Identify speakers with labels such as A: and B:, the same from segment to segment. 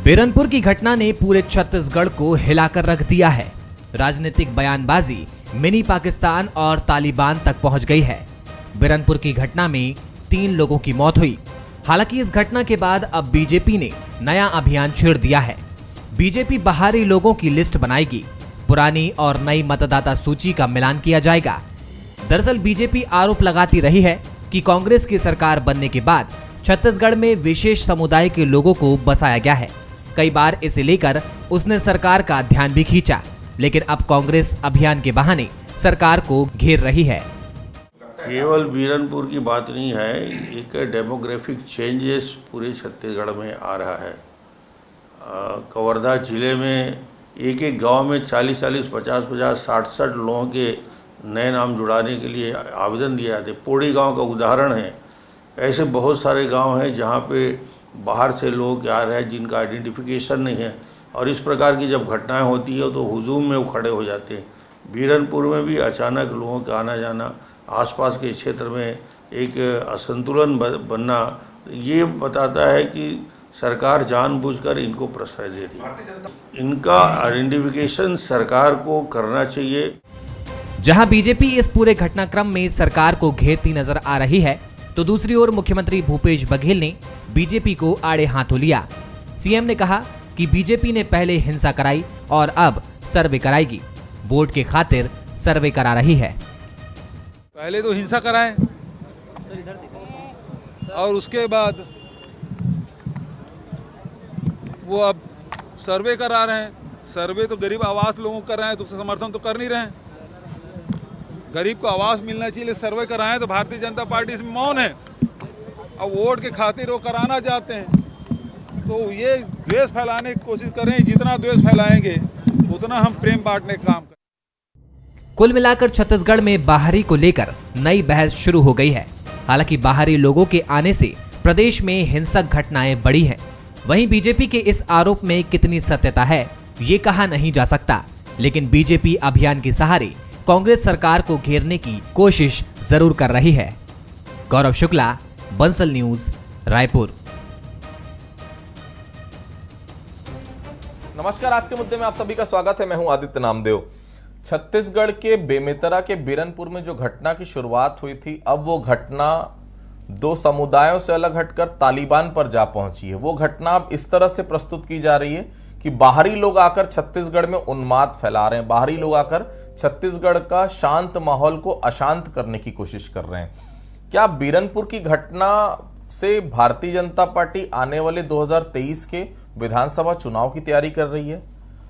A: बिरनपुर की घटना ने पूरे छत्तीसगढ़ को हिलाकर रख दिया है। राजनीतिक बयानबाजी मिनी पाकिस्तान और तालिबान तक पहुंच गई है। बिरनपुर की घटना में 3 लोगों की मौत हुई। हालांकि इस घटना के बाद अब बीजेपी ने नया अभियान छेड़ दिया है। बीजेपी बाहरी लोगों की लिस्ट बनाएगी। पुरानी और नई मतदाता सूची का मिलान किया जाएगा। दरअसल बीजेपी आरोप लगाती रही है कि कांग्रेस की सरकार बनने के बाद छत्तीसगढ़ में विशेष समुदाय के लोगों को बसाया गया है। कई बार इसे लेकर उसने सरकार का ध्यान भी खींचा, लेकिन अब कांग्रेस अभियान के बहाने सरकार को घेर रही है।
B: केवल बिरनपुर की बात नहीं है, एक डेमोग्राफिक चेंजेस पूरे छत्तीसगढ़ में आ रहा है। कवर्धा जिले में एक एक गांव में 40-40, 50-50, 60-60 लोगों के नए नाम जुड़ाने के लिए आवेदन दिए जाते। पोड़ी गांव का उदाहरण है। ऐसे बहुत सारे गांव हैं जहां पे बाहर से लोग आ रहे हैं जिनका आइडेंटिफिकेशन नहीं है, और इस प्रकार की जब घटनाएं होती है तो हुजूम में वो खड़े हो जाते हैं। बिरनपुर में भी अचानक लोगों का आना जाना, आसपास के क्षेत्र में एक असंतुलन बनना, ये बताता है कि सरकार जानबूझकर इनको प्रश्रय दे रही है। इनका आइडेंटिफिकेशन सरकार को करना चाहिए।
A: जहां बीजेपी इस पूरे घटनाक्रम में सरकार को घेरती नजर आ रही है, तो दूसरी ओर मुख्यमंत्री भूपेश बघेल ने बीजेपी को आड़े हाथों लिया। सीएम ने कहा कि बीजेपी ने पहले हिंसा कराई और अब सर्वे कराएगी। वोट के खातिर सर्वे करा रही है।
C: पहले तो हिंसा कराएं और उसके बाद वो अब सर्वे करा रहे हैं। सर्वे तो गरीब आवास लोगों को कर रहे हैं, तो समर्थन तो कर नहीं रहे हैं। गरीब को आवास मिलना चाहिए, सर्वे कराएं, तो भारतीय जनता पार्टी इसमें मौन है। अब वोट के खातिर वो कराना चाहते हैं, तो ये द्वेष फैलाने की कोशिश करें। जितना द्वेष फैलाएंगे उतना हम प्रेम बांटने का काम करें।
A: कुल मिलाकर छत्तीसगढ़ में बाहरी को लेकर नई बहस शुरू हो गई है। हालांकि बाहरी लोगों के आने से प्रदेश में हिंसक घटनाएं बढ़ी हैं। वहीं बीजेपी के इस आरोप में कितनी सत्यता है, ये कहा नहीं जा सकता। लेकिन बीजेपी अभियान के सहारे कांग्रेस सरकार को घेरने की कोशिश जरूर कर रही है। गौरव शुक्ला, बंसल न्यूज, रायपुर।
D: नमस्कार, आज के मुद्दे में आप सभी का स्वागत है। मैं हूं आदित्य नामदेव। छत्तीसगढ़ के बेमेतरा के बिरनपुर में जो घटना की शुरुआत हुई थी, अब वो घटना 2 समुदायों से अलग हटकर तालिबान पर जा पहुंची है। वो घटना अब इस तरह से प्रस्तुत की जा रही है कि बाहरी लोग आकर छत्तीसगढ़ में उन्माद फैला रहे हैं। बाहरी लोग आकर छत्तीसगढ़ का शांत माहौल को अशांत करने की कोशिश कर रहे हैं। क्या बिरनपुर की घटना से भारतीय जनता पार्टी आने वाले 2023 के विधानसभा चुनाव की तैयारी कर रही है?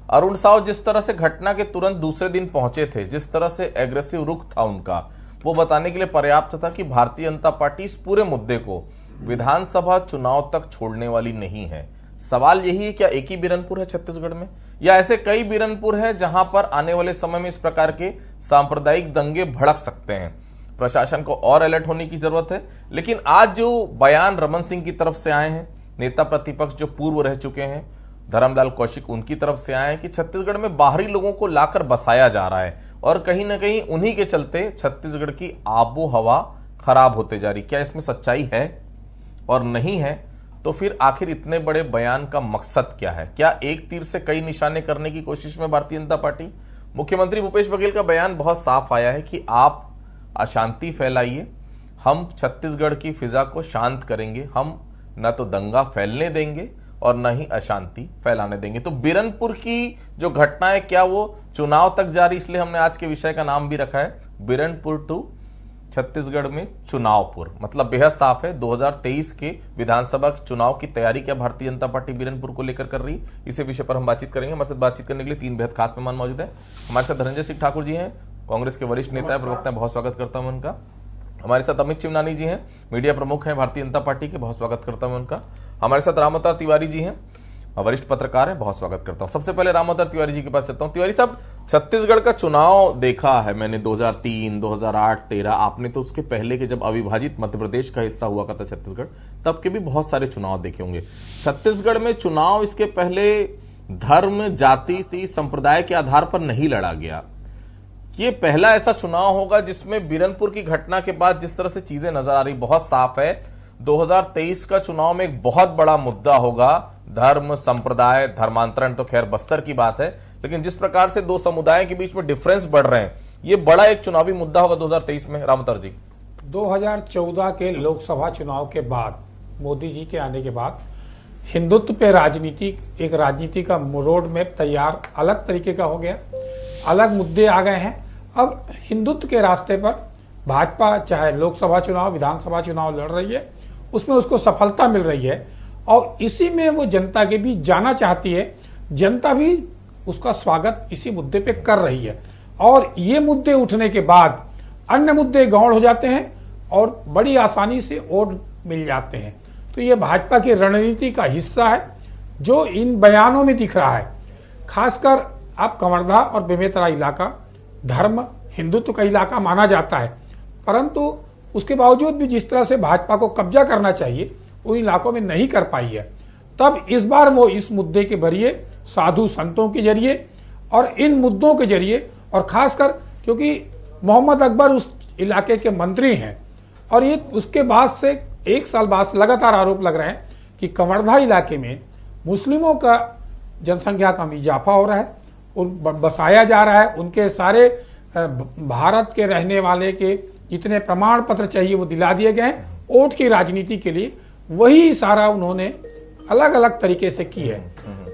D: अरुण साव जिस तरह से घटना के तुरंत दूसरे दिन पहुंचे थे, जिस तरह से एग्रेसिव रुख था उनका, वो बताने के लिए पर्याप्त था कि भारतीय जनता पार्टी इस पूरे मुद्दे को विधानसभा चुनाव तक छोड़ने वाली नहीं है। सवाल यही है, क्या एक ही बिरनपुर है छत्तीसगढ़ में, या ऐसे कई बिरनपुर है जहां पर आने वाले समय में इस प्रकार के सांप्रदायिक दंगे भड़क सकते हैं? प्रशासन को और अलर्ट होने की जरूरत है। लेकिन आज जो बयान रमन सिंह की तरफ से आए हैं, नेता प्रतिपक्ष जो पूर्व रह चुके हैं, धर्मलाल कौशिक, उनकी तरफ से आए हैं कि छत्तीसगढ़ में बाहरी लोगों को लाकर बसाया जा रहा है और कहीं ना कहीं उन्हीं के चलते छत्तीसगढ़ की आबो हवा खराब होते जा रही। क्या इसमें सच्चाई है? और नहीं है तो फिर आखिर इतने बड़े बयान का मकसद क्या है? क्या एक तीर से कई निशाने करने की कोशिश में भारतीय जनता पार्टी? मुख्यमंत्री भूपेश बघेल का बयान बहुत साफ आया है कि आप अशांति फैलाइए, हम छत्तीसगढ़ की फिजा को शांत करेंगे, हम न तो दंगा फैलने देंगे और न ही अशांति फैलाने देंगे। तो बिरनपुर की जो घटना है, क्या वो चुनाव तक जारी? इसलिए हमने आज के विषय का नाम भी रखा है बिरनपुर टू छत्तीसगढ़ में चुनावपुर। मतलब बेहद साफ है, 2023 के विधानसभा चुनाव की तैयारी क्या भारतीय जनता पार्टी बिरनपुर को लेकर कर रही है, इसी विषय पर हम बातचीत करेंगे। हमारे साथ बातचीत करने के लिए 3 बेहद खास मेहमान मौजूद हैं। हमारे साथ धनंजय सिंह ठाकुर जी हैं, कांग्रेस के वरिष्ठ नेता है, प्रवक्ता है, बहुत स्वागत करता हूं उनका। हमारे साथ अमित चिमनानी जी हैं, मीडिया प्रमुख हैं भारतीय जनता पार्टी के, बहुत स्वागत करता हूं उनका। हमारे साथ रामअवतार तिवारी जी हैं, वरिष्ठ पत्रकार है, बहुत स्वागत करता हूं। सबसे पहले रामअवतार तिवारी जी के पास चलता हूं। तिवारी साहब, छत्तीसगढ़ का चुनाव देखा है मैंने 2003, 2008, 13, आपने तो उसके पहले के जब अविभाजित मध्य प्रदेश का हिस्सा हुआ था छत्तीसगढ़, तब के भी बहुत सारे चुनाव देखे होंगे। छत्तीसगढ़ में चुनाव इसके पहले धर्म, जाति, संप्रदाय के आधार पर नहीं लड़ा गया। ये पहला ऐसा चुनाव होगा जिसमें बिरनपुर की घटना के बाद जिस तरह से चीजें नजर आ रही, बहुत साफ है 2023 का चुनाव में एक बहुत बड़ा मुद्दा होगा धर्म संप्रदाय धर्मांतरण तो खैर बस्तर की बात है, लेकिन जिस प्रकार से दो समुदायों के बीच में डिफरेंस बढ़ रहे हैं, ये बड़ा एक चुनावी मुद्दा होगा 2023 में। रामतर जी,
E: 2014 के लोकसभा चुनाव के बाद, मोदी जी के आने के बाद हिंदुत्व पे राजनीति का रोड मैप तैयार अलग तरीके का हो गया, अलग मुद्दे आ गए हैं। अब हिंदुत्व के रास्ते पर भाजपा चाहे लोकसभा चुनाव विधानसभा चुनाव लड़ रही है, उसमें उसको सफलता मिल रही है और इसी में वो जनता के बीच जाना चाहती है। जनता भी उसका स्वागत इसी मुद्दे पे कर रही है और ये मुद्दे उठने के बाद अन्य मुद्दे गौण हो जाते हैं और बड़ी आसानी से वोट मिल जाते हैं। तो ये भाजपा की रणनीति का हिस्सा है जो इन बयानों में दिख रहा है। खासकर अब कवर्धा और बेमेतरा इलाका धर्म हिंदुत्व का इलाका माना जाता है, परंतु उसके बावजूद भी जिस तरह से भाजपा को कब्जा करना चाहिए उन इलाकों में नहीं कर पाई है। तब इस बार वो इस मुद्दे के जरिए, साधु संतों के जरिए और इन मुद्दों के जरिए, और खासकर क्योंकि मोहम्मद अकबर उस इलाके के मंत्री हैं और ये उसके बाद से एक साल बाद से लगातार आरोप लग रहे हैं कि कवर्धा इलाके में मुस्लिमों का जनसंख्या का इजाफा हो रहा है, बसाया जा रहा है, उनके सारे भारत के रहने वाले के जितने प्रमाण पत्र चाहिए वो दिला दिए गए हैं। वोट की राजनीति के लिए वही सारा उन्होंने अलग अलग तरीके से की है।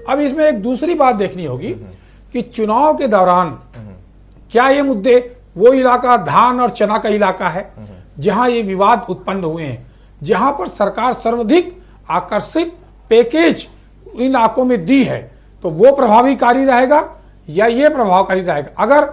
E: अब इसमें एक दूसरी बात देखनी होगी कि चुनाव के दौरान क्या ये मुद्दे, वो इलाका धान और चना का इलाका है जहां ये विवाद उत्पन्न हुए हैं, जहां पर सरकार सर्वाधिक आकर्षित पैकेज इन इलाकों में दी है, तो वो प्रभावकारी रहेगा या ये प्रभावकारी रहेगा। अगर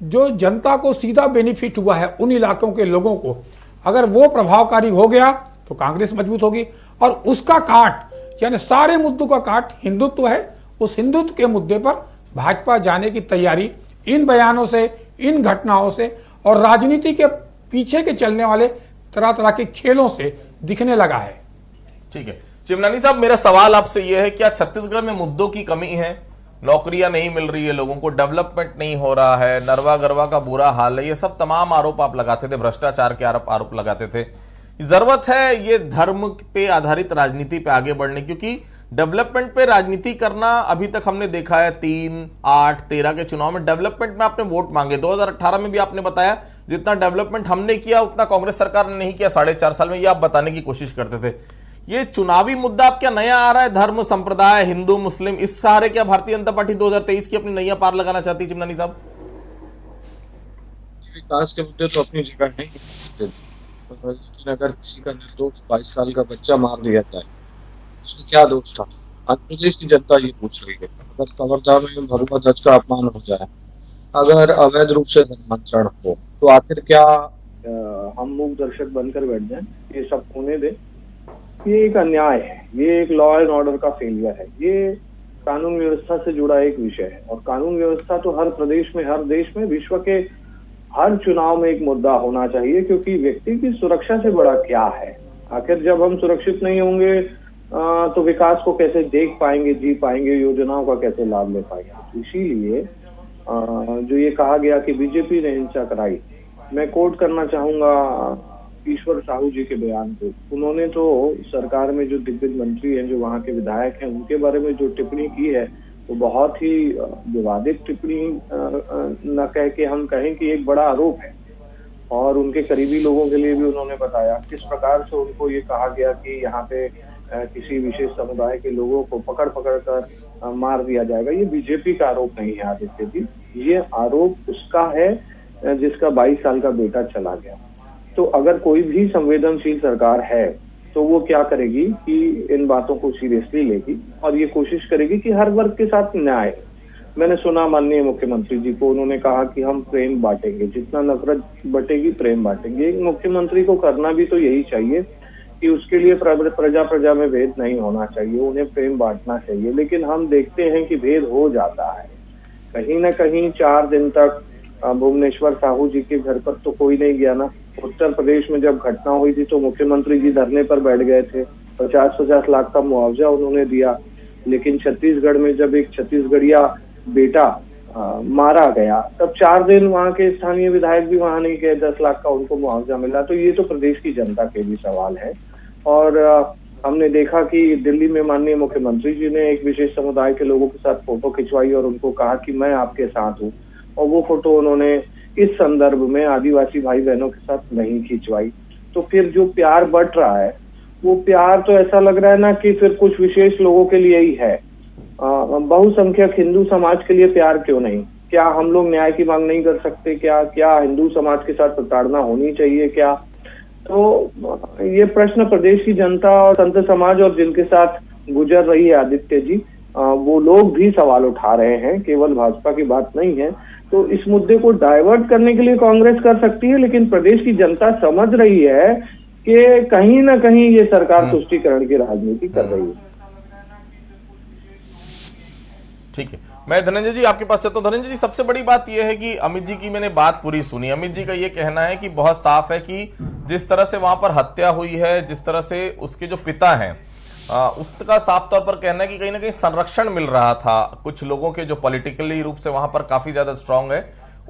E: जो जनता को सीधा बेनिफिट हुआ है उन इलाकों के लोगों को, अगर वो प्रभावकारी हो गया तो कांग्रेस मजबूत होगी और उसका काट यानी सारे मुद्दों का काट हिंदुत्व है। उस हिंदुत्व के मुद्दे पर भाजपा जाने की तैयारी इन बयानों से, इन घटनाओं से और राजनीति के पीछे के चलने वाले तरह तरह के खेलों से दिखने लगा है।
D: ठीक है चिमनानी साहब, मेरा सवाल आपसे यह है, क्या छत्तीसगढ़ में मुद्दों की कमी है? नौकरियां नहीं मिल रही है लोगों को, डेवलपमेंट नहीं हो रहा है, नरवा गरवा का बुरा हाल है, ये सब तमाम आरोप आप लगाते थे, भ्रष्टाचार के आरोप लगाते थे। जरूरत है ये धर्म पे आधारित राजनीति पे आगे बढ़ने, क्योंकि डेवलपमेंट पे राजनीति करना अभी तक हमने देखा है 3, 8, 13 के चुनाव में डेवलपमेंट में आपने वोट मांगे। 2018 में भी आपने बताया जितना डेवलपमेंट हमने किया उतना कांग्रेस सरकार ने नहीं किया 4.5 साल में, ये आप बताने की कोशिश करते थे। ये चुनावी मुद्दा अब क्या नया आ रहा है? धर्म संप्रदाय हिंदू मुस्लिम, इस सहारे क्या भारतीय जनता पार्टी 2023 की अपनी नैया पार लगाना चाहती है? चिमनानी साहब,
F: विकास के मुद्दे तो अपनी जगह है, लेकिन अगर किसी का निर्दोष 22 साल का बच्चा मार दिया जाए, उसमें क्या दोष था? आंध्र प्रदेश की जनता ये पूछ रही है। अगर कवर्धा में भगवा ध्वज का अपमान हो जाए, अगर अवैध रूप से धर्मांतरण हो, तो आखिर क्या हम मूक दर्शक बनकर बैठ जाएं? ये सब होने दें। ये एक अन्याय है, ये एक लॉ एंड ऑर्डर का फेलियर है, ये कानून व्यवस्था से जुड़ा एक विषय है और कानून व्यवस्था तो हर प्रदेश में, हर देश में, विश्व के हर चुनाव में एक मुद्दा होना चाहिए, क्योंकि व्यक्ति की सुरक्षा से बड़ा क्या है? आखिर जब हम सुरक्षित नहीं होंगे तो विकास को कैसे देख पाएंगे, जी पाएंगे, योजनाओं का कैसे लाभ ले पाएंगे? इसीलिए जो ये कहा गया कि बीजेपी ने हिंसा कराई, मैं कोट करना चाहूंगा ईश्वर साहू जी के बयान को। उन्होंने तो सरकार में जो दिग्गज मंत्री हैं, जो वहाँ के विधायक हैं, उनके बारे में जो टिप्पणी की है वो बहुत ही विवादित टिप्पणी न कह के हम कहें कि एक बड़ा आरोप है। और उनके करीबी लोगों के लिए भी उन्होंने बताया किस प्रकार से उनको ये कहा गया कि यहाँ पे किसी विशेष समुदाय के लोगों को पकड़ कर मार दिया जाएगा। ये बीजेपी का आरोप नहीं है आदित्य जी, ये आरोप उसका है जिसका 22 साल का बेटा चला गया। तो अगर कोई भी संवेदनशील सरकार है तो वो क्या करेगी कि इन बातों को सीरियसली लेगी और ये कोशिश करेगी कि हर वर्ग के साथ न्याय। मैंने सुना माननीय मुख्यमंत्री जी को, उन्होंने कहा कि हम प्रेम बांटेंगे, जितना नफरत बटेगी प्रेम बांटेंगे। एक मुख्यमंत्री को करना भी तो यही चाहिए कि उसके लिए प्रजा में भेद नहीं होना चाहिए, उन्हें प्रेम बांटना चाहिए। लेकिन हम देखते हैं कि भेद हो जाता है। कहीं ना कहीं 4 दिन तक भुवनेश्वर साहू जी के घर पर तो कोई नहीं गया ना। उत्तर प्रदेश में जब घटना हुई थी तो मुख्यमंत्री जी धरने पर बैठ गए थे, 50-50 लाख का मुआवजा उन्होंने दिया। लेकिन छत्तीसगढ़ में जब एक छत्तीसगढ़िया बेटा मारा गया तब 4 दिन वहाँ के स्थानीय विधायक भी वहाँ नहीं गए, 10 लाख का उनको मुआवजा मिला। तो ये तो प्रदेश की जनता के भी सवाल है। और
G: हमने देखा कि दिल्ली में माननीय मुख्यमंत्री जी ने एक विशेष समुदाय के लोगों के साथ फोटो खिंचवाई और उनको कहा कि मैं आपके साथ हूँ, और वो फोटो उन्होंने इस संदर्भ में आदिवासी भाई बहनों के साथ नहीं खिंचवाई। तो फिर जो प्यार बट रहा है वो प्यार तो ऐसा लग रहा है ना कि फिर कुछ विशेष लोगों के लिए ही है। बहुसंख्यक हिंदू समाज के लिए प्यार क्यों नहीं? क्या हम लोग न्याय की मांग नहीं कर सकते? क्या हिंदू समाज के साथ प्रताड़ना होनी चाहिए क्या? तो ये प्रश्न प्रदेश की जनता और संत समाज और जिनके साथ गुजर रही है आदित्य जी, वो लोग भी सवाल उठा रहे हैं, केवल भाजपा की बात नहीं है। तो इस मुद्दे को डाइवर्ट करने के लिए कांग्रेस कर सकती है, लेकिन प्रदेश की जनता समझ रही है कि कहीं ना कहीं ये सरकार तुष्टीकरण की राजनीति कर रही है।
D: ठीक है, मैं धनंजय जी आपके पास चलता हूं। धनंजय जी, सबसे बड़ी बात यह है कि अमित जी की मैंने बात पूरी सुनी। अमित जी का यह कहना है कि बहुत साफ है कि जिस तरह से वहां पर हत्या हुई है, जिस तरह से उसके जो पिता हैं उसका साफ तौर पर कहना है कि कहीं ना कहीं संरक्षण मिल रहा था कुछ लोगों के जो पॉलिटिकली रूप से वहां पर काफी ज्यादा स्ट्रांग है,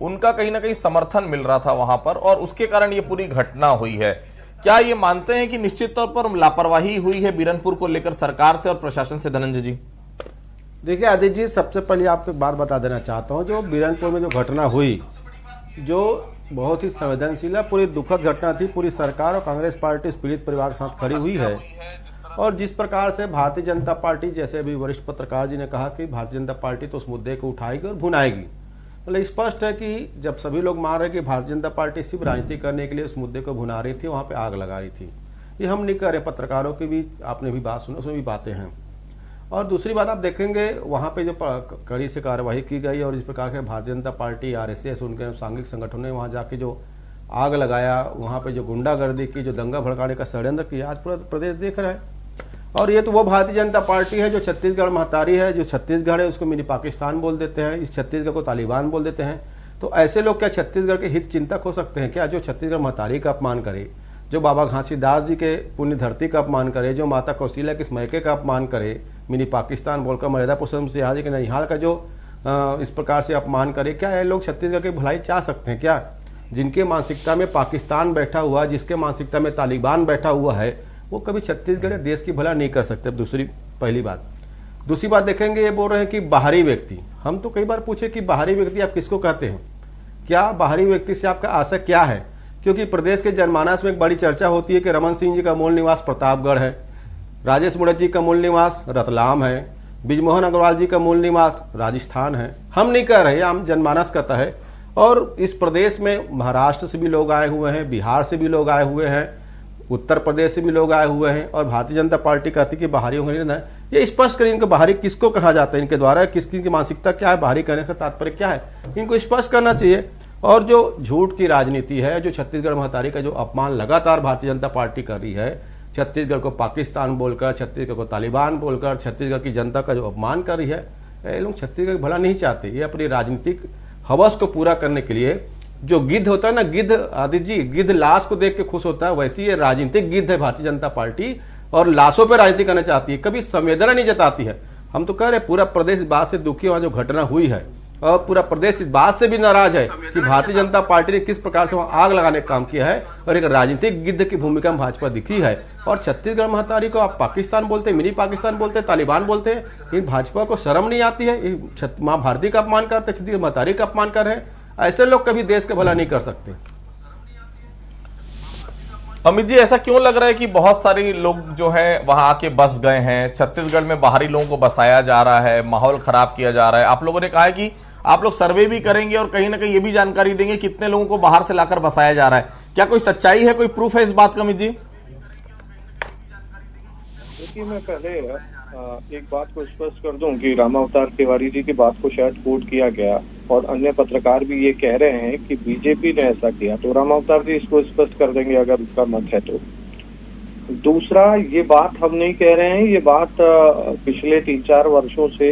D: उनका कहीं ना कहीं समर्थन मिल रहा था वहां पर, और उसके कारण ये पूरी घटना हुई है। क्या ये मानते हैं कि निश्चित तौर पर लापरवाही हुई है बीरनपुर को लेकर सरकार से और प्रशासन से? धनंजय जी
H: देखिए आदित्य जी, सबसे पहले आपको एक बात बता देना चाहता हूं, जो बीरनपुर में जो घटना हुई, जो बहुत ही संवेदनशील है, पूरी दुखद घटना थी। पूरी सरकार और कांग्रेस पार्टी इस पीड़ित परिवार के साथ खड़ी हुई है। और जिस प्रकार से भारतीय जनता पार्टी, जैसे अभी वरिष्ठ पत्रकार जी ने कहा कि भारतीय जनता पार्टी तो उस मुद्दे को उठाएगी और भुनाएगी, मतलब स्पष्ट है कि जब सभी लोग मान रहे कि भारतीय जनता पार्टी सिर्फ राजनीति करने के लिए उस मुद्दे को भुना रही थी, वहां पे आग लगा रही थी। ये हम नहीं कर रहे, पत्रकारों की भी आपने भी बात सुनी, उसमें भी बातें हैं। और दूसरी बात आप देखेंगे वहाँ पे जो कड़ी से कार्रवाई की गई और इस प्रकार के भारतीय जनता पार्टी, RSS, उनके सांघिक संगठनों ने वहाँ जाके जो आग लगाया, वहाँ पे जो गुंडागर्दी की, जो दंगा भड़काने का षड्यंत्र किया, आज पूरा प्रदेश देख रहा है। और ये तो वो भारतीय जनता पार्टी है जो छत्तीसगढ़ महतारी है, जो छत्तीसगढ़ है उसको मिनी पाकिस्तान बोल देते हैं, इस छत्तीसगढ़ को तालिबान बोल देते हैं। तो ऐसे लोग क्या छत्तीसगढ़ के हित चिंतक हो सकते हैं क्या, जो छत्तीसगढ़ महतारी का अपमान करे, जो बाबा घासीदास जी के पुण्य धरती का अपमान करे, जो माता कौशल्या के मैके का अपमान करे, मिनी पाकिस्तान बोलकर मर्यादा पुरुषोत्तम सिंह के ननिहाल का जो इस प्रकार से अपमान करे? क्या ये लोग छत्तीसगढ़ की भलाई चाह सकते हैं क्या? जिनके मानसिकता में पाकिस्तान बैठा हुआ, जिसके मानसिकता में तालिबान बैठा हुआ है, वो कभी छत्तीसगढ़ या देश की भला नहीं कर सकते। पहली बात। दूसरी बात देखेंगे, ये बोल रहे हैं कि बाहरी व्यक्ति। हम तो कई बार पूछे कि बाहरी व्यक्ति आप किसको कहते हैं? क्या बाहरी व्यक्ति से आपका आशय क्या है? क्योंकि प्रदेश के जनमानस में एक बड़ी चर्चा होती है कि रमन सिंह जी का मूल निवास प्रतापगढ़ है, राजेश मुड़त जी का मूल निवास रतलाम है, बिजमोहन अग्रवाल जी का मूल निवास राजस्थान है। हम नहीं कह रहे, हम जनमानस कहता है। और इस प्रदेश में महाराष्ट्र से भी लोग आए हुए हैं, बिहार से भी लोग आए हुए हैं, उत्तर प्रदेश से भी लोग आए हुए हैं, और भारतीय जनता पार्टी कहती है कि बाहरी होंगे नहीं। ये स्पष्ट करें इनको बाहरी किसको कहा जाता है, इनके द्वारा किसकी की मानसिकता क्या है, बाहरी कहने का तात्पर्य क्या है, इनको स्पष्ट करना चाहिए। और जो झूठ की राजनीति है, जो छत्तीसगढ़ महतारी का जो अपमान लगातार भारतीय जनता पार्टी कर रही है, छत्तीसगढ़ को पाकिस्तान बोलकर, छत्तीसगढ़ को तालिबान बोलकर छत्तीसगढ़ की जनता का जो अपमान कर रही है, ये लोग छत्तीसगढ़ भला नहीं चाहते। ये अपनी राजनीतिक हवस को पूरा करने के लिए, जो गिद्ध होता है ना, गिद्ध आदित्य जी, गिद्ध लाश को देख के खुश होता है, वैसी ये राजनीतिक गिद्ध है भारतीय जनता पार्टी, और लाशों पर राजनीति करना चाहती है, कभी संवेदना नहीं जताती है। हम तो कह रहे पूरा प्रदेश इस बात से दुखी हुआ जो घटना हुई है, और पूरा प्रदेश इस बात से भी नाराज है कि भारतीय जनता पार्टी ने किस प्रकार से वहां आग लगाने का काम किया है, और एक राजनीतिक गिद्ध की भूमिका में भाजपा दिखी है। और छत्तीसगढ़ महतारी को आप पाकिस्तान बोलते हैं, मिनी पाकिस्तान बोलते हैं, तालिबान बोलते हैं। इन भाजपा को शर्म नहीं आती है? मां भारती का अपमान करते, छत्तीसगढ़ महतारी का अपमान कर रहे हैं। ऐसे लोग कभी देश का भला नहीं कर सकते।
D: अमित जी, ऐसा क्यों लग रहा है कि बहुत सारे लोग जो है वहां आके बस गए हैं? छत्तीसगढ़ में बाहरी लोगों को बसाया जा रहा है, माहौल खराब किया जा रहा है। आप लोगों ने कहा है कि आप लोग सर्वे भी करेंगे और कहीं ना कहीं ये भी जानकारी देंगे कितने लोगों को बाहर से लाकर बसाया जा रहा है। क्या कोई सच्चाई है, कोई प्रूफ है इस बात का अमित जी?
G: देखिए, मैं पहले एक बात को स्पष्ट कर दूं कि रामावतार तिवारी जी की बात को शायद कोट किया गया और अन्य पत्रकार भी ये कह रहे हैं कि बीजेपी ने ऐसा किया, तो रामावतार जी इसको स्पष्ट कर देंगे अगर उसका मत है तो। दूसरा, ये बात हम नहीं कह रहे हैं, ये बात पिछले 3-4 वर्षों से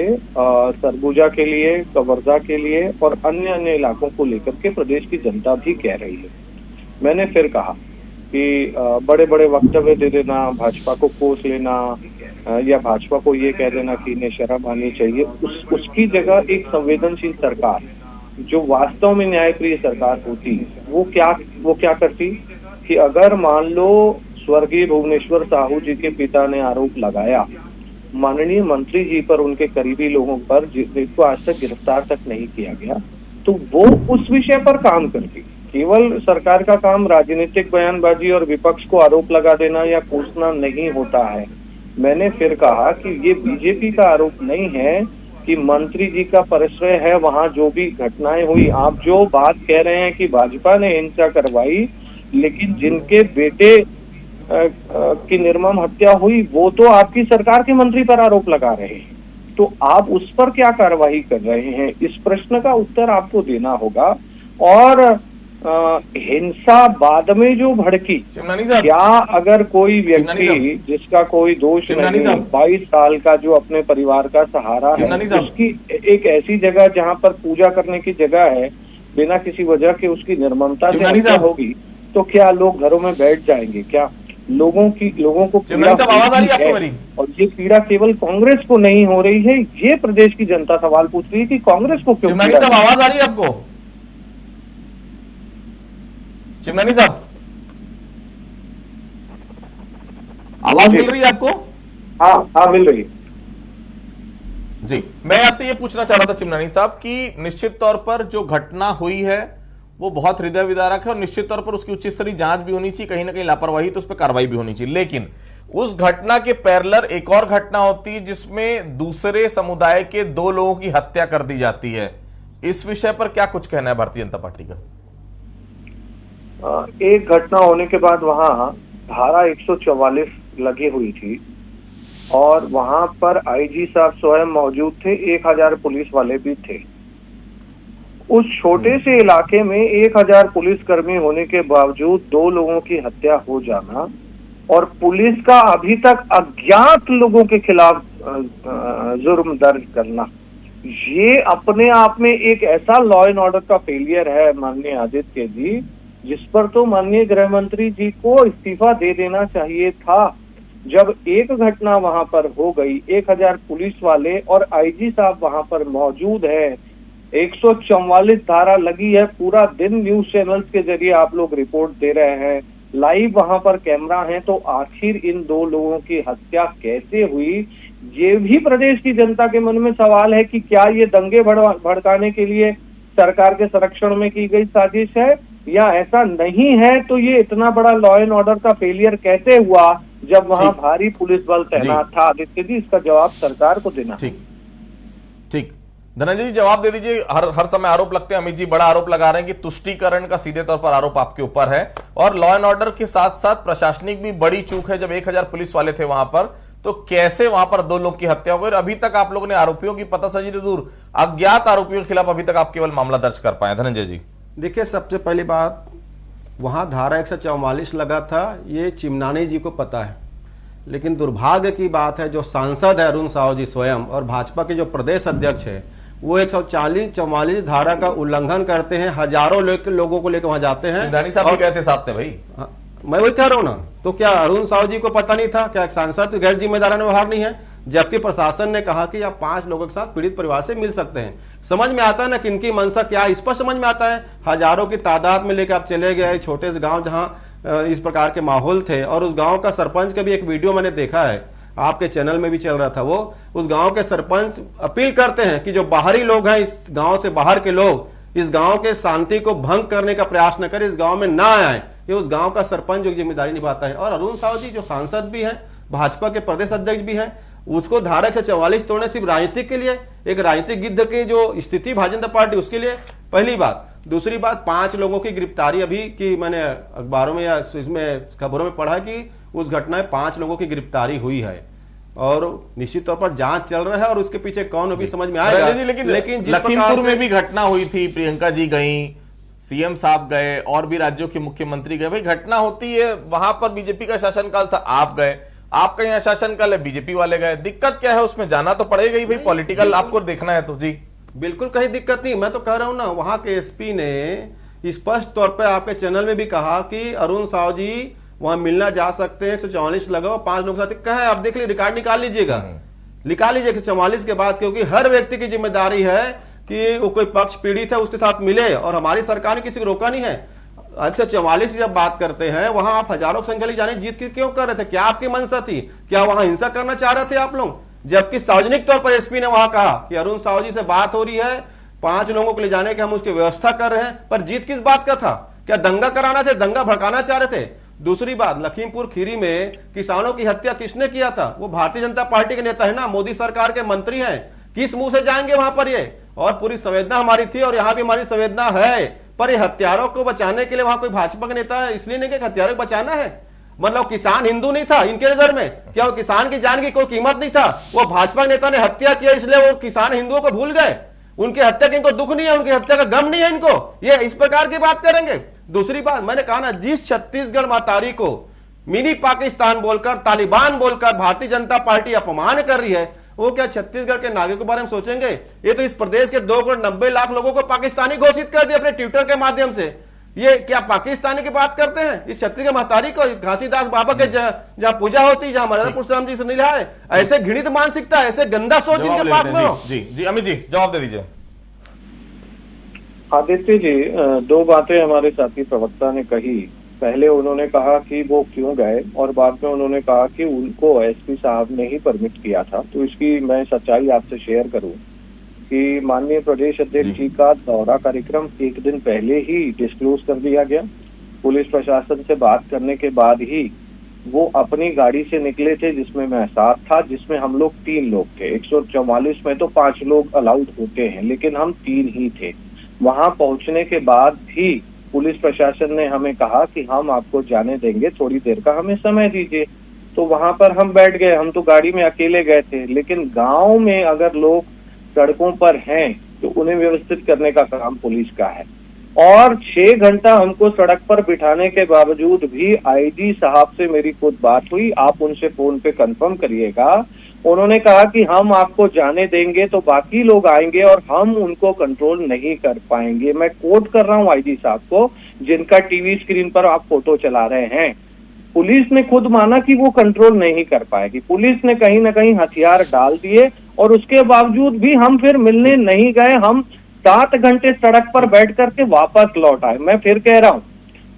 G: सरगुजा के लिए, कवर्धा के लिए और अन्य इलाकों को लेकर के प्रदेश की जनता भी कह रही है। मैंने फिर कहा कि बड़े बड़े वक्तव्य दे देना, भाजपा को कोस लेना या भाजपा को ये कह देना कि इन्हें शर्म आनी चाहिए, उसकी जगह एक संवेदनशील सरकार जो वास्तव में न्यायप्रिय सरकार होती, वो क्या करती कि अगर मान लो स्वर्गीय भुवनेश्वर साहू जी के पिता ने आरोप लगाया माननीय मंत्री जी पर, उनके करीबी लोगों पर, जिनको आज तक गिरफ्तार तक नहीं किया गया, तो वो उस विषय पर काम करती। केवल सरकार का काम राजनीतिक बयानबाजी और विपक्ष को आरोप लगा देना या कोसना नहीं होता है। मैंने फिर कहा कि ये बीजेपी का आरोप नहीं है कि मंत्री जी का परिश्रय है वहां जो भी घटनाएं हुई। आप जो बात कह रहे हैं कि भाजपा ने हिंसा करवाई, लेकिन जिनके बेटे की निर्मम हत्या हुई वो तो आपकी सरकार के मंत्री पर आरोप लगा रहे हैं, तो आप उस पर क्या कार्रवाई कर रहे हैं? इस प्रश्न का उत्तर आपको देना होगा। और हिंसा बाद में जो भड़की, क्या अगर कोई व्यक्ति जिसका कोई दोष नहीं, 22 साल का जो अपने परिवार का सहारा है, उसकी एक ऐसी जगह जहां पर पूजा करने की जगह है, बिना किसी वजह के उसकी निर्ममता से हत्या होगी, तो क्या लोग घरों में बैठ जाएंगे? क्या लोगों को पीड़ा
D: आवाज आ रही है आपको मेरी?
G: और ये पीड़ा केवल कांग्रेस को नहीं हो रही है, ये प्रदेश की जनता सवाल पूछ रही है कि कांग्रेस को क्यों?
D: आवाज आ रही है आपको? चिमनानी साहब, आवाज मिल रही है आपको?
G: हाँ मिल रही है
D: जी। मैं आपसे ये पूछना चाह रहा था चिमनानी साहब कि निश्चित तौर पर जो घटना हुई है वो बहुत हृदय विदारक है और निश्चित तौर पर उसकी उच्च स्तरीय जांच भी होनी चाहिए, कहीं ना कहीं लापरवाही तो उस पर कार्रवाई भी होनी चाहिए। लेकिन उस घटना के पैरेलल एक और घटना होती है जिसमें दूसरे समुदाय के 2 लोगों की हत्या कर दी जाती है। इस विषय पर क्या कुछ कहना है भारतीय जनता पार्टी का?
G: एक घटना होने के बाद वहां धारा 144 लगी हुई थी और वहां पर आईजी साहब स्वयं मौजूद थे, 1000 पुलिस वाले भी थे। उस छोटे से इलाके में 1000 पुलिसकर्मी होने के बावजूद 2 लोगों की हत्या हो जाना और पुलिस का अभी तक अज्ञात लोगों के खिलाफ जुर्म दर्ज करना, ये अपने आप में एक ऐसा लॉ एंड ऑर्डर का फेलियर है माननीय आदित्य जी, जिस पर तो माननीय गृह मंत्री जी को इस्तीफा दे देना चाहिए था। जब एक घटना वहां पर हो गई, 1000 पुलिस वाले और आईजी साहब वहां पर मौजूद है, 144 धारा लगी है, पूरा दिन न्यूज चैनल्स के जरिए आप लोग रिपोर्ट दे रहे हैं, लाइव वहां पर कैमरा है, तो आखिर इन 2 लोगों की हत्या कैसे हुई? ये भी प्रदेश की जनता के मन में सवाल है कि क्या ये दंगे भड़काने के लिए सरकार के संरक्षण में की गई साजिश है या ऐसा नहीं है? तो ये इतना बड़ा लॉ एंड ऑर्डर का फेलियर कैसे हुआ जब वहां भारी पुलिस बल तैनात था? आदित्य जी, इसका जवाब सरकार को देना।
D: ठीक, धनंजय जी जवाब दे दीजिए। हर समय आरोप लगते हैं, अमित जी बड़ा आरोप लगा रहे हैं कि तुष्टीकरण का सीधे तौर पर आरोप आपके ऊपर है और लॉ एंड ऑर्डर के साथ साथ प्रशासनिक भी बड़ी चूक है। जब 1000 पुलिस वाले थे वहां पर, तो कैसे वहां पर 2 लोग की हत्या हो गई और अभी तक आप लोगों ने आरोपियों की पता सजी तो दूर, अज्ञात आरोपियों के खिलाफ अभी तक आप केवल मामला दर्ज कर पाए? धनंजय जी
H: देखिए, सबसे पहली बात, वहां धारा 144 लगा था, ये चिमनानी जी को पता है, लेकिन दुर्भाग्य की बात है जो सांसद है अरुण साहू जी स्वयं और भाजपा के जो प्रदेश अध्यक्ष है, वो 144 धारा का उल्लंघन करते हैं, हजारों लोगों को लेकर वहां जाते हैं।
D: चिमनानी साहब भी कहते साथ में भाई।
H: मैं वही कह रहा हूं ना, तो क्या अरुण साहू जी को पता नहीं था? क्या एक सांसद गैर जिम्मेदाराना व्यवहार नहीं है? जबकि प्रशासन ने कहा कि आप 5 लोगों के साथ पीड़ित परिवार से मिल सकते हैं। समझ में आता है ना किनकी मंशा क्या, इस पर समझ में आता है। हजारों की तादाद में लेकर आप चले गए छोटे से गांव जहां इस प्रकार के माहौल थे, और उस गांव का सरपंच का भी एक वीडियो मैंने देखा है, आपके चैनल में भी चल रहा था। वो उस गांव के सरपंच अपील करते हैं कि जो बाहरी लोग हैं, इस गांव से बाहर के लोग इस गांव के शांति को भंग करने का प्रयास न करें, इस गांव में ना आए। ये उस गांव का सरपंच जो जिम्मेदारी निभाता है। और अरुण साहू जी जो सांसद भी हैं, भाजपा के प्रदेश अध्यक्ष भी हैं, उसको धारा 144 तोड़ने सिर्फ राजनीतिक के लिए, एक राजनीतिक गिद्ध की जो स्थिति भारतीय जनता पार्टी, उसके लिए पहली बात। दूसरी बात, 5 लोगों की गिरफ्तारी अभी की मैंने अखबारों में या इसमें खबरों में पढ़ा कि उस घटना में 5 लोगों की गिरफ्तारी हुई है और निश्चित तौर पर जांच चल रहा है और उसके पीछे कौन अभी समझ में आएगा।
D: लेकिन लखीमपुर में भी घटना हुई थी, प्रियंका जी गई, सीएम साहब गए और भी राज्यों के मुख्यमंत्री गए। भाई घटना होती है, वहां पर बीजेपी का शासनकाल था, आप गए, आपका यहाँ शासनकाल है, बीजेपी वाले गए। दिक्कत क्या है उसमें? जाना तो पड़ेगा ही भाई, पॉलिटिकल आपको देखना है तो। जी
H: बिल्कुल कहीं दिक्कत नहीं, मैं तो कह रहा हूं ना, वहां के एसपी ने स्पष्ट तौर पर आपके चैनल में भी कहा कि अरुण साहू जी वहां मिलना जा सकते हैं, 144 लगाओ, 5 लोग साथ कहे। आप देख लीजिए, रिकॉर्ड निकाल लीजिएगा, निकाल लीजिए 144 के बाद, क्योंकि हर व्यक्ति की जिम्मेदारी है कि वो कोई पक्ष पीड़ित है उसके साथ मिले, और हमारी सरकार ने किसी को रोका नहीं है। अच्छा 44 की जब बात करते हैं, वहां आप हजारों की संख्या जाने जीत की क्यों कर रहे थे? क्या आपकी मंशा थी? क्या वहां हिंसा करना चाह रहे थे आप लोग? जबकि सार्वजनिक तौर पर एसपी ने वहां कहा कि अरुण साहू जी से बात हो रही है, 5 लोगों को ले जाने की हम उसकी व्यवस्था कर रहे हैं, पर जीत किस बात का था? क्या दंगा कराना थे, दंगा भड़काना चाह रहे थे? दूसरी बात, लखीमपुर खीरी में किसानों की हत्या किसने किया था? वो भारतीय जनता पार्टी के नेता है ना, मोदी सरकार के मंत्री हैं। किस मुंह से जाएंगे वहां पर ये? और पूरी संवेदना हमारी थी और यहां भी हमारी संवेदना है, पर ये हत्यारों को बचाने के लिए वहां कोई भाजपा का नेता है इसलिए नहीं कि हत्यारों को बचाना है। मतलब किसान हिंदू नहीं था इनके नजर में? क्या वो किसान की जान की कोई कीमत नहीं था? वो भाजपा नेता ने हत्या किया इसलिए वो किसान हिंदुओं को भूल गए? उनकी हत्या का इनको दुख नहीं है, उनकी हत्या का गम नहीं है इनको? ये इस प्रकार की बात करेंगे? दूसरी बात, मैंने कहा ना, जिस छत्तीसगढ़ मातारी को मिनी पाकिस्तान बोलकर, तालिबान बोलकर भारतीय जनता पार्टी अपमान कर रही है, वो क्या छत्तीसगढ़ के नागरिकों के बारे में सोचेंगे? ये तो इस प्रदेश के 2,90,00,000 लोगों को पाकिस्तानी घोषित कर दिया अपने ट्विटर के माध्यम से। ये क्या पाकिस्तानी की बात करते हैं? इस छत्तीसगढ़ महतारी को घासीदास बाबा के जहाँ पूजा होती है, जहाँ मदरपुर राम जी से नहीं है, ऐसे घृणित मानसिकता, ऐसे गंदा सोच जिनके पास में हो।
D: जी अमित जी जवाब दे दीजिए।
G: आदित्य जी, 2 बातें हमारे साथी प्रवक्ता ने कही। पहले उन्होंने कहा कि वो क्यों गए और बाद में उन्होंने कहा कि उनको एसपी साहब ने ही परमिट किया था। तो इसकी मैं सच्चाई आपसे शेयर करूं कि माननीय प्रदेश अध्यक्ष जी का दौरा कार्यक्रम 1 दिन पहले ही डिस्क्लोज कर दिया गया। पुलिस प्रशासन से बात करने के बाद ही वो अपनी गाड़ी से निकले थे, जिसमें मैं साथ था, जिसमें हम लोग 3 लोग थे। 144 में तो 5 लोग अलाउड होते हैं, लेकिन हम 3 ही थे। वहां पहुंचने के बाद भी पुलिस प्रशासन ने हमें कहा कि हम आपको जाने देंगे, थोड़ी देर का हमें समय दीजिए। तो वहां पर हम बैठ गए। हम तो गाड़ी में अकेले गए थे, लेकिन गांव में अगर लोग सड़कों पर हैं तो उन्हें व्यवस्थित करने का काम पुलिस का है। और 6 घंटा हमको सड़क पर बिठाने के बावजूद भी आईजी साहब से मेरी खुद बात हुई, आप उनसे फोन पे कंफर्म करिएगा। उन्होंने कहा कि हम आपको जाने देंगे तो बाकी लोग आएंगे और हम उनको कंट्रोल नहीं कर पाएंगे। मैं कोट कर रहा हूं आईजी साहब को, जिनका टीवी स्क्रीन पर आप फोटो चला रहे हैं। पुलिस ने खुद माना कि वो कंट्रोल नहीं कर पाएगी। पुलिस ने कहीं ना कहीं हथियार डाल दिए और उसके बावजूद भी हम फिर मिलने नहीं गए। हम 7 घंटे सड़क पर बैठ करके वापस लौट आए। मैं फिर कह रहा हूँ,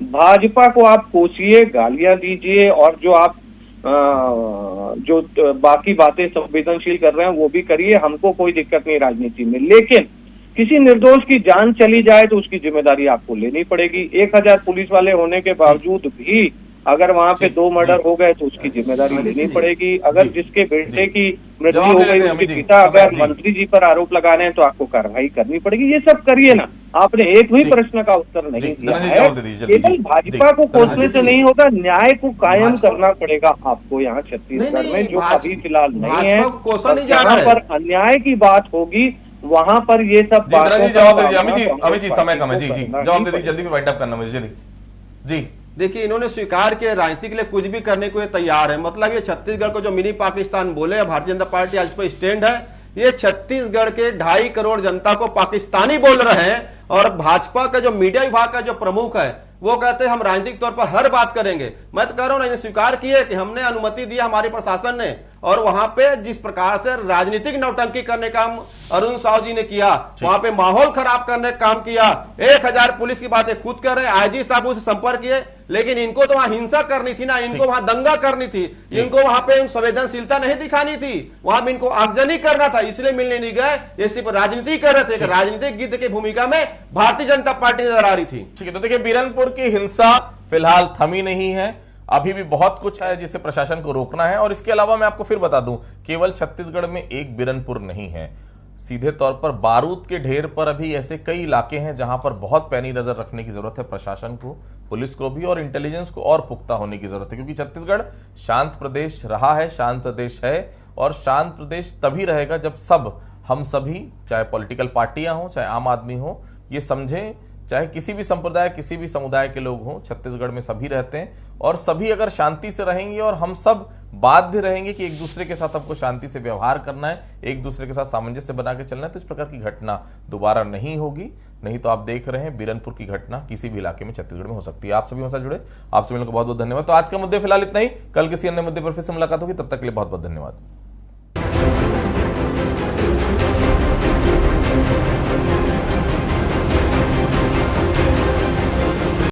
G: भाजपा को आप कोसिए, गालियां दीजिए और जो आप जो बाकी बातें संवेदनशील कर रहे हैं वो भी करिए, हमको कोई दिक्कत नहीं राजनीति में। लेकिन किसी निर्दोष की जान चली जाए तो उसकी जिम्मेदारी आपको लेनी पड़ेगी। 1000 पुलिस वाले होने के बावजूद भी अगर वहां पे 2 मर्डर हो गए तो उसकी जिम्मेदारी लेनी पड़ेगी। अगर जिसके बेटे की मृत्यु हो गई, उसके पिता अगर मंत्री जी पर आरोप लगा रहे हैं तो आपको कार्रवाई करनी पड़ेगी। ये सब करिए ना। आपने एक भी प्रश्न का उत्तर नहीं दिया है। केवल भाजपा को कोसने से नहीं होगा, न्याय को कायम करना पड़ेगा आपको यहाँ छत्तीसगढ़ में, जो अभी फिलहाल नहीं है। जहाँ पर अन्याय की बात होगी वहां पर ये सब
D: बातें। जवाब दे दीजिए अमित जी, समय कम है। जी जवाब दे दीजिए, जल्दी वाइंड अप करना मुझे जल्दी। जी
H: देखिए, इन्होंने स्वीकार किया राजनीति के लिए कुछ भी करने को ये तैयार है। मतलब ये छत्तीसगढ़ को जो मिनी पाकिस्तान बोले, भारतीय जनता पार्टी आज पर स्टैंड है। ये छत्तीसगढ़ के 2.5 करोड़ जनता को पाकिस्तानी बोल रहे हैं और भाजपा का जो मीडिया विभाग का जो प्रमुख है वो कहते हैं हम राजनीतिक तौर पर हर बात करेंगे। मैं तो कह रहा हूं ना, इन्हें स्वीकार किए कि हमने अनुमति दी हमारी प्रशासन ने, और वहां पे जिस प्रकार से राजनीतिक नौटंकी करने का काम अरुण साहू जी ने किया, वहां पे माहौल खराब करने का काम किया। 1000 पुलिस की बातें खुद कर रहे हैं, आईजी साहब से संपर्क किए, लेकिन इनको तो वहां हिंसा करनी थी ना, इनको वहां दंगा करनी थी, इनको वहां पे संवेदनशीलता नहीं दिखानी थी, वहां भी इनको आगजनी करना था, इसलिए मिलने नहीं गए। ये सिर्फ राजनीति कर रहे थे। राजनीतिक गिद्ध की भूमिका में भारतीय जनता पार्टी नजर आ रही थी।
D: ठीक है, तो देखिए बीरनपुर की हिंसा फिलहाल थमी नहीं है, अभी भी बहुत कुछ है जिसे प्रशासन को रोकना है। और इसके अलावा मैं आपको फिर बता दूं, केवल छत्तीसगढ़ में एक बीरनपुर नहीं है, सीधे तौर पर बारूद के ढेर पर अभी ऐसे कई इलाके हैं जहां पर बहुत पैनी नजर रखने की जरूरत है प्रशासन को, पुलिस को भी, और इंटेलिजेंस को और पुख्ता होने की जरूरत है। क्योंकि छत्तीसगढ़ शांत प्रदेश रहा है, शांत प्रदेश है, और शांत प्रदेश तभी रहेगा जब हम सभी, चाहे पॉलिटिकल पार्टियां हो, चाहे आम आदमी हो, ये समझें, चाहे किसी भी संप्रदाय, किसी भी समुदाय के लोग हों, छत्तीसगढ़ में सभी रहते हैं, और सभी अगर शांति से रहेंगे और हम सब बाध्य रहेंगे कि एक दूसरे के साथ हमको शांति से व्यवहार करना है, एक दूसरे के साथ सामंजस्य बना के चलना है, तो इस प्रकार की घटना दोबारा नहीं होगी। नहीं तो आप देख रहे हैं बीरनपुर की घटना किसी भी इलाके में छत्तीसगढ़ में हो सकती है। आप सभी हमसे जुड़े, आपसे मिलने को बहुत बहुत धन्यवाद। तो आज का मुद्दे फिलहाल इतना ही, कल किसी अन्य मुद्दे पर फिर से मुलाकात होगी, तब तक के लिए बहुत बहुत धन्यवाद।